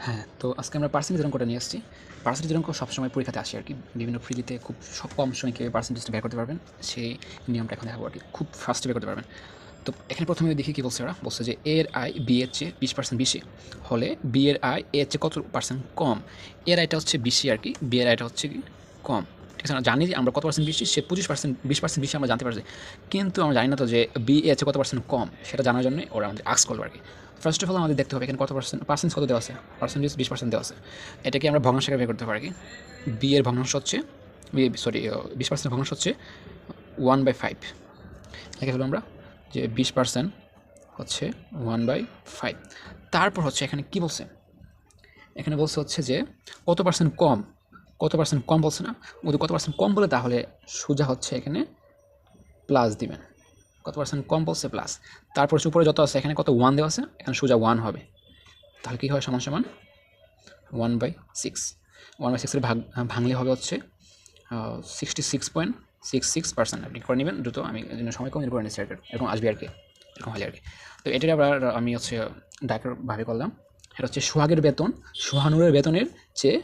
হ্যাঁ, তো আজকে আমরা পার্সেন্টেজ অঙ্কটা নিয়ে আসছি। পার্সেন্টেজ অঙ্ক সবসময় পরীক্ষাতে আসে আরকি। বিভিন্ন প্রিলিতে খুব কম সময়ে কীভাবে পার্সেন্টেজটা বের করতে পারবেন, সেই নিয়মটা এখন দেখাবো আরকি। খুব ফাস্টে বের করতে পারবেন। তো এখানে প্রথমে দেখি কী বলছে ওরা? বলছে যে এ এর আয় বি এর চেয়ে 20% বেশি হলে বি এর আয় এ এর চেয়ে কত পার্সেন্ট কম? এ এর আয়টা হচ্ছে বেশি আরকি, বি এর আয়টা হচ্ছে কি কম। ঠিক আছে? আমরা জানি যে আমরা কত পার্সেন্ট বেশি, সে 20% বেশি আমরা জানতে পারছি। কিন্তু আমরা জানি না তো যে বি এর চেয়ে কত পার্সেন্ট কম, সেটা জানার জন্যই ওরা আমাদের আস্ক করলো আরকি। ফার্স্ট অফ অল আমাদের দেখতে হবে এখানে কত পার্সেন্ট কত দেওয়া আছে, পার্সেন্টেজ 20% দেওয়া আছে। এটাকে আমরা ভগ্নাংশ আকারে বের করতে পারি কি, বি এর ভগ্নাংশ হচ্ছে 20% ভগ্নাংশ হচ্ছে 1/5 লিখে ফেলবো আমরা যে 20% হচ্ছে 1/5। তারপর হচ্ছে এখানে কি বলছে, এখানে বলছে হচ্ছে যে কত পার্সেন্ট কম বলছে না, যদি কত পার্সেন্ট কম বলে তাহলে সোজা হচ্ছে এখানে প্লাস দিবেন। কত পার্সেন্ট কম বলছে প্লাস, তারপর উপরে যত আছে এখানে কত 1 দেওয়া আছে, এখানে সোজা 1 হবে। তাহলে কী হয়, সমান সমান 1/6। 1/6 ভাঙলে হবে হচ্ছে 66.66%। আপনি করে নেবেন দ্রুত, আমি এই জন্য সময় কম করে নিচ্ছি আর কি, এরকম আসবে আর কি, এরকম হলে আর কি। তো এটাই আবার আমি হচ্ছে ডাইরেক্টভাবে করলাম। এটা হচ্ছে সোহাগের বেতন সোহানুরের বেতনের চেয়ে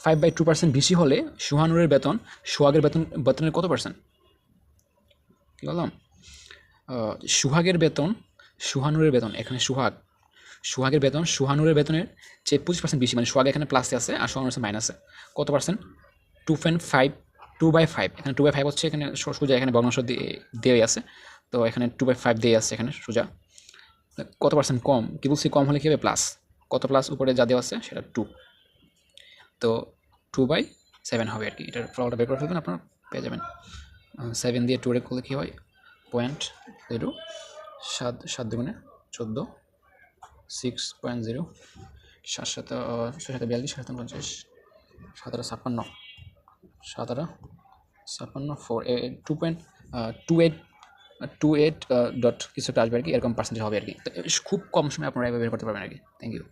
5/2% বেশি হলে সোহানুরের বেতন সোহাগের বেতনের কত পার্সেন্ট? কী বললাম? সোহাগের বেতন সোহানুরের বেতন, এখানে সোহাগের বেতন সোহানুরের বেতনের চেয়ে 25% বেশি, মানে সোহাগ এখানে প্লাসে আছে আর সোহানুর আছে মাইনাসে। কত পার্সেন্ট? 2/5 এখানে 2/5 হচ্ছে, এখানে সোজা এখানে ভগ্নাংশ দেওয়াই আছে, তো এখানে 2/5 দিয়ে আছে এখানে সোজা। কত পার্সেন্ট কম, কী বলছি, কম হলে কী হবে প্লাস, কত প্লাস উপরে যা দেওয়া আছে সেটা 2, তো 2/7 হবে আর কি। এটার ফলাফলটা বের করে ফেলবেন, আপনারা পেয়ে যাবেন। 7 দিয়ে 2 রে করলে কী হয়, 0.0, 7 দুগুণে 14, 6.0, 7 7 42, 7 50, 7 56, 7 56, 2.28 ডট কিছুটা আসবে আর কি, এরকম পার্সেন্টেজ হবে আর কি। তো খুব কম সময় আপনারা এভাবে বের করতে পারবেন আর কি। Thank you.